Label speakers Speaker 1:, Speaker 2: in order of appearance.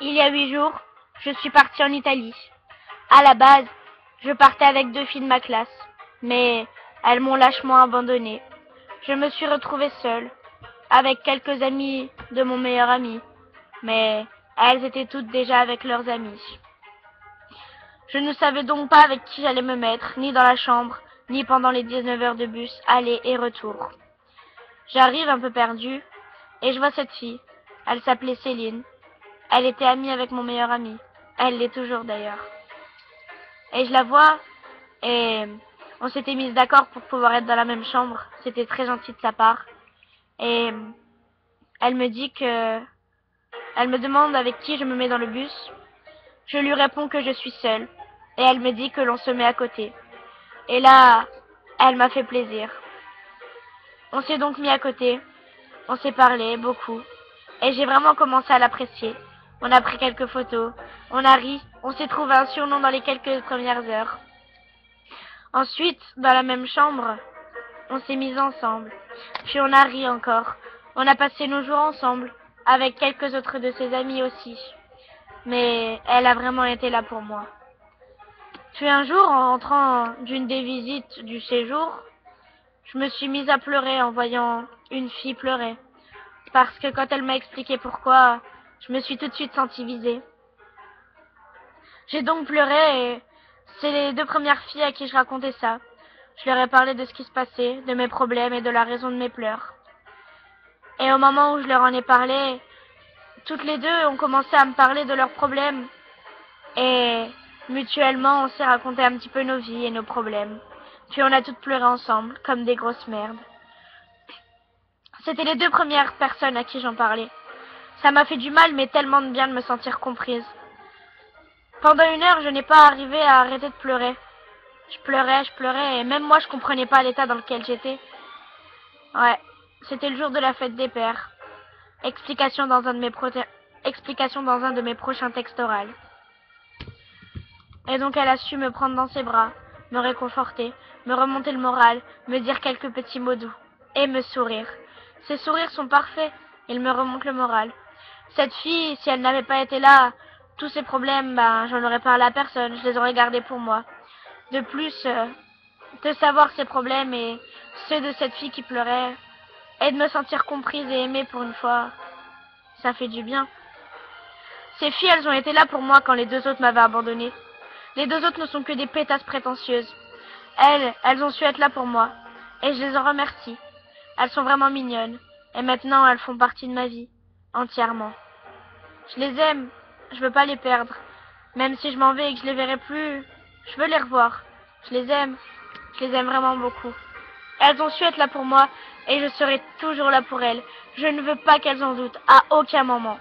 Speaker 1: Il y a 8 jours, je suis partie en Italie. À la base, je partais avec 2 filles de ma classe, mais elles m'ont lâchement abandonnée. Je me suis retrouvée seule, avec quelques amis de mon meilleur ami, mais elles étaient toutes déjà avec leurs amis. Je ne savais donc pas avec qui j'allais me mettre, ni dans la chambre, ni pendant les 19 heures de bus, aller et retour. J'arrive un peu perdue, et je vois cette fille. Elle s'appelait Céline. Elle était amie avec mon meilleur ami. Elle l'est toujours d'ailleurs. Et je la vois, et on s'était mis d'accord pour pouvoir être dans la même chambre. C'était très gentil de sa part. Et elle me dit que... Elle me demande avec qui je me mets dans le bus. Je lui réponds que je suis seule. Et elle me dit que l'on se met à côté. Et là, elle m'a fait plaisir. On s'est donc mis à côté. On s'est parlé beaucoup. Et j'ai vraiment commencé à l'apprécier. On a pris quelques photos. On a ri. On s'est trouvé un surnom dans les quelques premières heures. Ensuite, dans la même chambre, on s'est mis ensemble. Puis on a ri encore. On a passé nos jours ensemble, avec quelques autres de ses amis aussi. Mais elle a vraiment été là pour moi. Puis un jour, en rentrant d'une des visites du séjour, je me suis mise à pleurer en voyant une fille pleurer. Parce que quand elle m'a expliqué pourquoi, je me suis tout de suite sentie visée. J'ai donc pleuré et c'est les 2 premières filles à qui je racontais ça. Je leur ai parlé de ce qui se passait, de mes problèmes et de la raison de mes pleurs. Et au moment où je leur en ai parlé, toutes les 2 ont commencé à me parler de leurs problèmes. Et mutuellement, on s'est raconté un petit peu nos vies et nos problèmes. Puis on a toutes pleuré ensemble, comme des grosses merdes. C'était les 2 premières personnes à qui j'en parlais. Ça m'a fait du mal, mais tellement de bien de me sentir comprise. Pendant 1 heure, je n'ai pas arrivé à arrêter de pleurer. Je pleurais, et même moi, je comprenais pas l'état dans lequel j'étais. Ouais, c'était le jour de la fête des pères. Explication dans un de mes prochains textes oraux. Et donc elle a su me prendre dans ses bras, me réconforter, me remonter le moral, me dire quelques petits mots doux, et me sourire. Ses sourires sont parfaits, ils me remontent le moral. Cette fille, si elle n'avait pas été là, tous ces problèmes, j'en aurais parlé à personne, je les aurais gardés pour moi. De plus, de savoir ses problèmes et ceux de cette fille qui pleurait, et de me sentir comprise et aimée pour une fois, ça fait du bien. Ces filles, elles ont été là pour moi quand les 2 autres m'avaient abandonnée. Les 2 autres ne sont que des pétasses prétentieuses. Elles ont su être là pour moi, et je les en remercie. Elles sont vraiment mignonnes, et maintenant elles font partie de ma vie, entièrement. Je les aime, je veux pas les perdre. Même si je m'en vais et que je les verrai plus, je veux les revoir. Je les aime vraiment beaucoup. Elles ont su être là pour moi, et je serai toujours là pour elles. Je ne veux pas qu'elles en doutent, à aucun moment.